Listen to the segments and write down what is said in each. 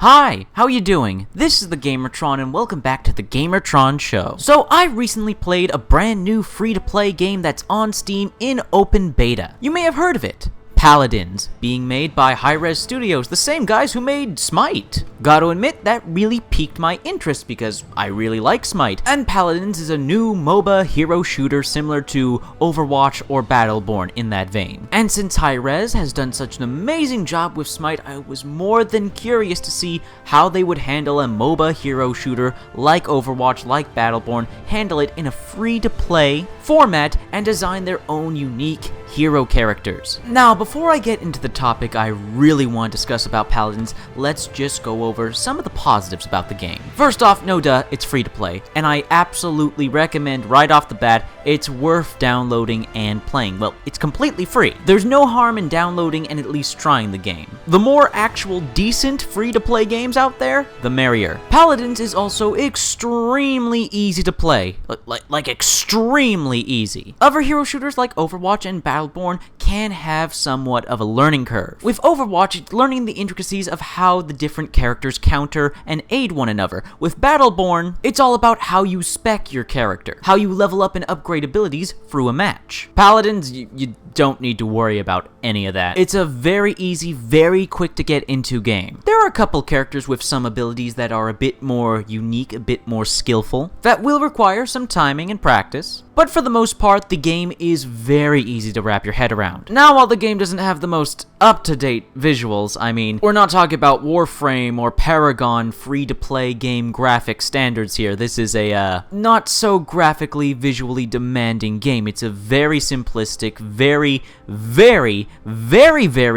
Hi, how you doing? This is the Gamertron and welcome back to the Gamertron Show. So I recently played a brand new free-to-play game that's on Steam in open beta. You may have heard of it. Paladins, being made by Hi-Rez Studios, the same guys who made Smite. Gotta admit, that really piqued my interest because I really like Smite, and Paladins is a new MOBA hero shooter similar to Overwatch or Battleborn in that vein. And since Hi-Rez has done such an amazing job with Smite, I was more than curious to see how they would handle a MOBA hero shooter like Overwatch, like Battleborn, handle it in a free-to-play format, and design their own unique hero characters. Now, before I get into the topic I really want to discuss about Paladins, let's just go over some of the positives about the game. First off, no duh, it's free to play, and I absolutely recommend right off the bat, it's worth downloading and playing. Well, it's completely free. There's no harm in downloading and at least trying the game. The more actual decent free-to-play games out there, the merrier. Paladins is also extremely easy to play. Like extremely easy. Other hero shooters like Overwatch and Battleborn can have somewhat of a learning curve. With Overwatch, it's learning the intricacies of how the different characters counter and aid one another. With Battleborn, it's all about how you spec your character, how you level up and upgrade abilities through a match. Paladins, you don't need to worry about any of that. It's a very easy, very quick to get into game. There are a couple characters with some abilities that are a bit more unique, a bit more skillful, that will require some timing and practice. But for the most part, the game is very easy to wrap your head around. Now, while the game doesn't have the most up-to-date visuals, I mean, we're not talking about Warframe or Paragon free-to-play game graphic standards here. This is a, not so graphically, visually demanding game. It's a very simplistic, very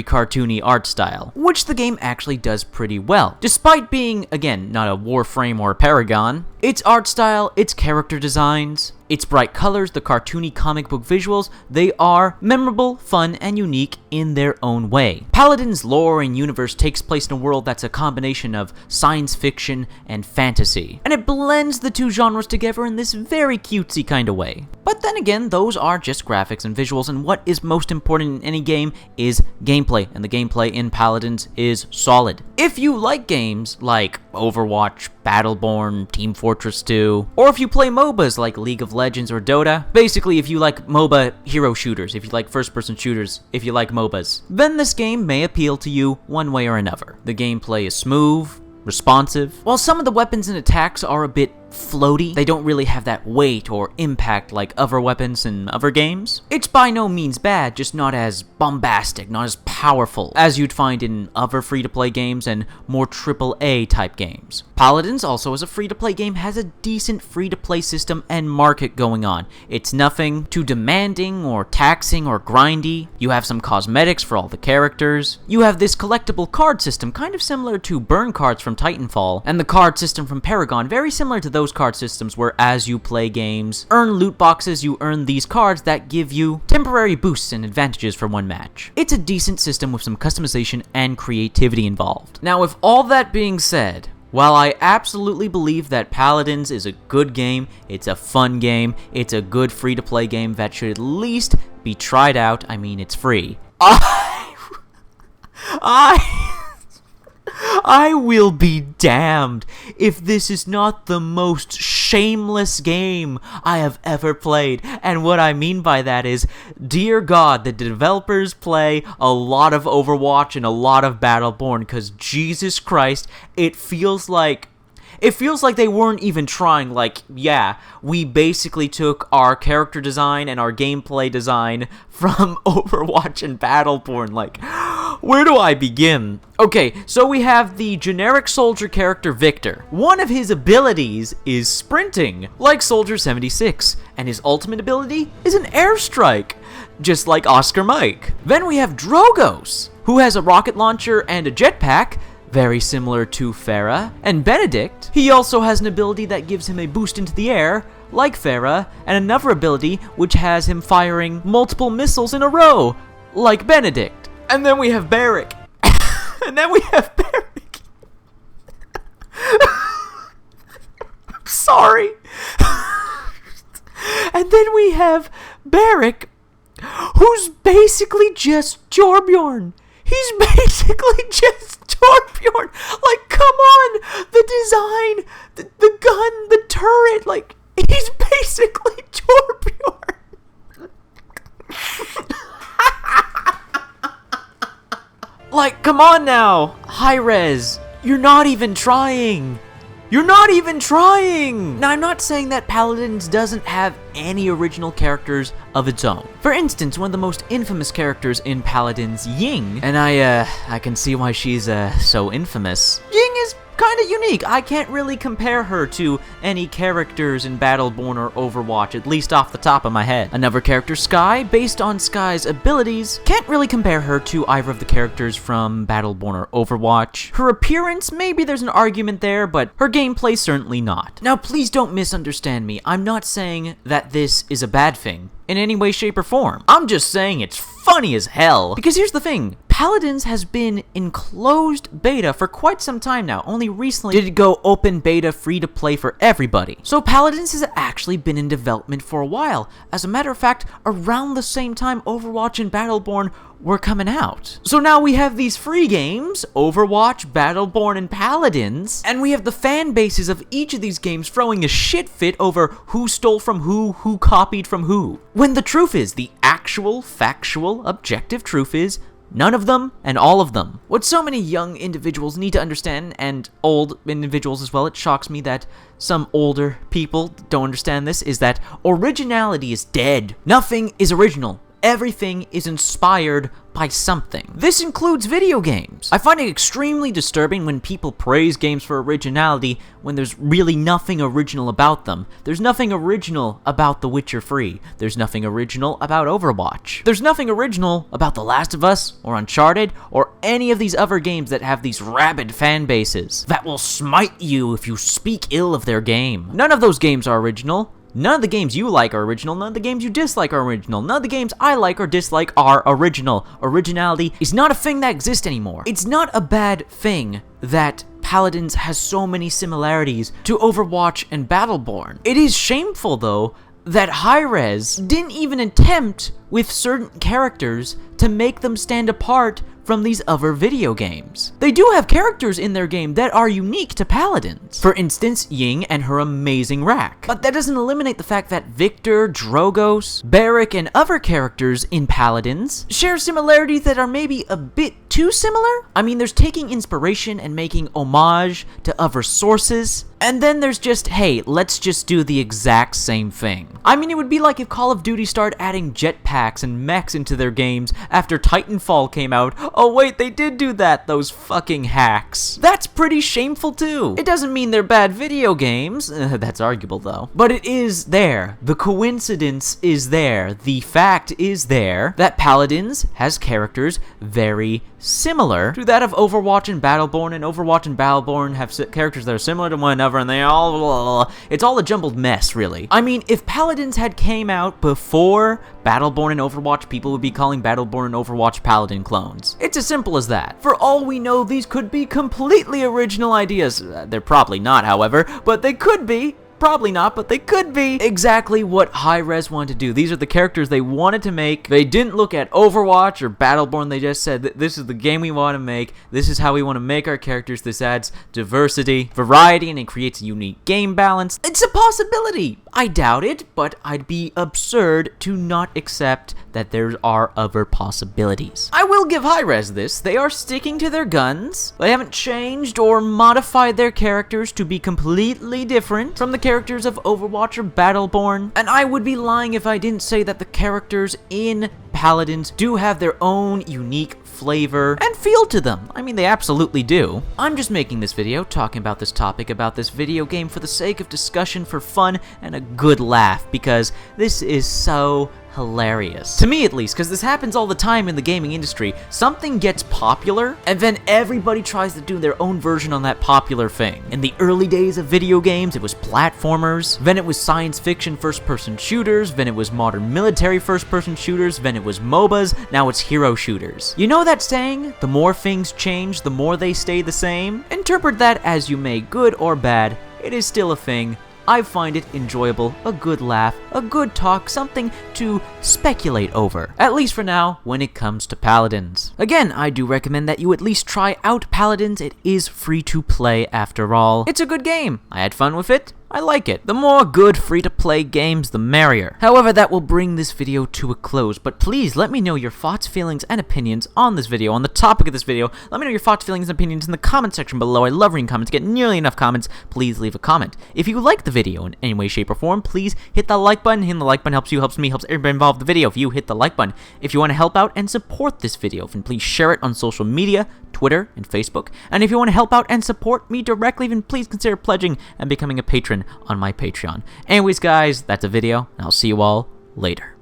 cartoony art style, which the game actually does pretty well. Despite being, again, not a Warframe or a Paragon, its art style, its character designs, its bright colors, the cartoony comic book visuals, they are memorable, fun, and unique in their own way. Paladin's lore and universe takes place in a world that's a combination of science fiction and fantasy, and it blends the two genres together in this very cutesy kind of way. But then again, those are just graphics and visuals, and what is most important in any game is gameplay, and the gameplay in Paladins is solid. If you like games like Overwatch, Battleborn, Team Fortress 2, or if you play MOBAs like League of Legends or Dota, basically if you like MOBA hero shooters, if you like first-person shooters, if you like MOBAs, then this game may appeal to you one way or another. The gameplay is smooth, responsive. While some of the weapons and attacks are a bit floaty, they don't really have that weight or impact like other weapons in other games. It's by no means bad, just not as bombastic, not as powerful as you'd find in other free-to-play games and more AAA type games. Paladins, also as a free-to-play game, has a decent free-to-play system and market going on. It's nothing too demanding or taxing or grindy. You have some cosmetics for all the characters. You have this collectible card system, kind of similar to burn cards from Titanfall, and the card system from Paragon, very similar to those card systems where as you play games, earn loot boxes, you earn these cards that give you temporary boosts and advantages for one match. It's a decent system with some customization and creativity involved. Now, with all that being said, while I absolutely believe that Paladins is a good game, it's a fun game, it's a good free-to-play game that should at least be tried out, I mean, it's free. I will be damned if this is not the most shameless game I have ever played. And what I mean by that is, dear God, the developers play a lot of Overwatch and a lot of Battleborn, because Jesus Christ, it feels like they weren't even trying. Like, yeah, we basically took our character design and our gameplay design from Overwatch and Battleborn. Like, where do I begin? Okay, so we have the generic soldier character Victor. One of his abilities is sprinting, like Soldier 76, and his ultimate ability is an airstrike, just like Oscar Mike. Then we have Drogos, who has a rocket launcher and a jetpack, very similar to Pharah, and Benedict. He also has an ability that gives him a boost into the air, like Pharah, and another ability which has him firing multiple missiles in a row, like Benedict. And then we have Barrick. I'm sorry. And then we have Barrick, who's basically just Torbjorn. He's basically just Torbjorn! Like, come on! The design, the gun, the turret, like, he's basically Torbjorn! Like, come on now! Hi-Rez, you're not even trying! You're not even trying! Now, I'm not saying that Paladins doesn't have any original characters of its own. For instance, one of the most infamous characters in Paladins, Ying, and I can see why she's, so infamous. Ying is kinda unique. I can't really compare her to any characters in Battleborn or Overwatch, at least off the top of my head. Another character, Skye, based on Skye's abilities, can't really compare her to either of the characters from Battleborn or Overwatch. Her appearance, maybe there's an argument there, but her gameplay certainly not. Now, please don't misunderstand me. I'm not saying that this is a bad thing in any way, shape, or form. I'm just saying it's funny as hell. Because here's the thing, Paladins has been in closed beta for quite some time now. Only recently did it go open beta free to play for everybody. So Paladins has actually been in development for a while. As a matter of fact, around the same time Overwatch and Battleborn were coming out. So now we have these free games, Overwatch, Battleborn, and Paladins, and we have the fan bases of each of these games throwing a shit fit over who stole from who copied from who. When the truth is, the actual, factual, objective truth is, none of them and all of them. What so many young individuals need to understand, and old individuals as well, it shocks me that some older people don't understand this, is that originality is dead. Nothing is original. Everything is inspired by something. This includes video games. I find it extremely disturbing when people praise games for originality when there's really nothing original about them. There's nothing original about The Witcher 3. There's nothing original about Overwatch. There's nothing original about The Last of Us, or Uncharted, or any of these other games that have these rabid fan bases that will smite you if you speak ill of their game. None of those games are original. None of the games you like are original, none of the games you dislike are original, none of the games I like or dislike are original. Originality is not a thing that exists anymore. It's not a bad thing that Paladins has so many similarities to Overwatch and Battleborn. It is shameful, though, that Hi-Rez didn't even attempt with certain characters to make them stand apart from these other video games. They do have characters in their game that are unique to Paladins. For instance, Ying and her amazing rack. But that doesn't eliminate the fact that Victor, Drogos, Barrick, and other characters in Paladins share similarities that are maybe a bit too similar. I mean, there's taking inspiration and making homage to other sources, and then there's just, hey, let's just do the exact same thing. I mean, it would be like if Call of Duty started adding jetpacks and mechs into their games after Titanfall came out. Oh wait, they did do that, those fucking hacks. That's pretty shameful too. It doesn't mean they're bad video games, that's arguable though. But it is there. The coincidence is there. The fact is there that Paladins has characters very similar to that of Overwatch and Battleborn, and Overwatch and Battleborn have characters that are similar to one another, and they all, it's all a jumbled mess, really. I mean, if Paladins had came out before Battleborn and Overwatch, people would be calling Battleborn and Overwatch Paladin clones. It's as simple as that. For all we know, these could be completely original ideas. They're probably not, however, but they could be. Probably not, but they could be exactly what Hi-Rez wanted to do. These are the characters they wanted to make. They didn't look at Overwatch or Battleborn. They just said, this is the game we want to make. This is how we want to make our characters. This adds diversity, variety, and it creates a unique game balance. It's a possibility. I doubt it, but I'd be absurd to not accept that there are other possibilities. I will give Hi-Rez this. They are sticking to their guns. They haven't changed or modified their characters to be completely different from the characters of Overwatch or Battleborn, and I would be lying if I didn't say that the characters in Paladins do have their own unique flavor and feel to them. I mean, they absolutely do. I'm just making this video talking about this topic, about this video game for the sake of discussion, for fun, and a good laugh, because this is so hilarious. To me, at least, because this happens all the time in the gaming industry. Something gets popular, and then everybody tries to do their own version on that popular thing. In the early days of video games, it was platformers, then it was science fiction first-person shooters, then it was modern military first-person shooters, then it was MOBAs, now it's hero shooters. You know that saying, the more things change, the more they stay the same? Interpret that as you may, good or bad, it is still a thing. I find it enjoyable, a good laugh, a good talk, something to speculate over, at least for now when it comes to Paladins. Again, I do recommend that you at least try out Paladins. It is free to play after all. It's a good game. I had fun with it. I like it. The more good free-to-play games, the merrier. However, that will bring this video to a close, but please let me know your thoughts, feelings, and opinions on this video, on the topic of this video. Let me know your thoughts, feelings, and opinions in the comment section below. I love reading comments. Get nearly enough comments. Please leave a comment. If you like the video in any way, shape, or form, please hit that like button. Hitting the like button helps you, helps me, helps everybody involved in the video. If you hit the like button, if you want to help out and support this video, then please share it on social media, Twitter, and Facebook. And if you want to help out and support me directly, then please consider pledging and becoming a patron on my Patreon. Anyways, guys, that's a video, and I'll see you all later.